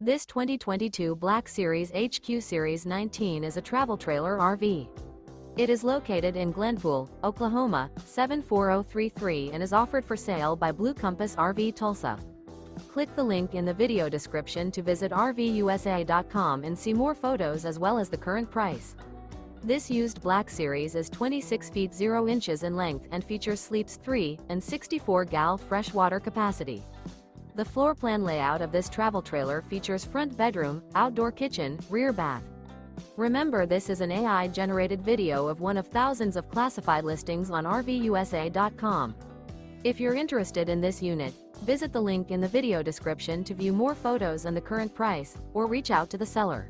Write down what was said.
This 2022 Black Series HQ Series 19 is a travel trailer RV. It is located in Glenpool, Oklahoma, 74033 and is offered for sale by Blue Compass RV Tulsa. Click the link in the video description to visit RVUSA.com and see more photos as well as the current price. This used Black Series is 26 feet 0 inches in length and features sleeps 3 and 64 gal freshwater capacity. The floor plan layout of this travel trailer features front bedroom, outdoor kitchen, rear bath. Remember, this is an AI-generated video of one of thousands of classified listings on RVUSA.com. If you're interested in this unit, visit the link in the video description to view more photos and the current price, or reach out to the seller.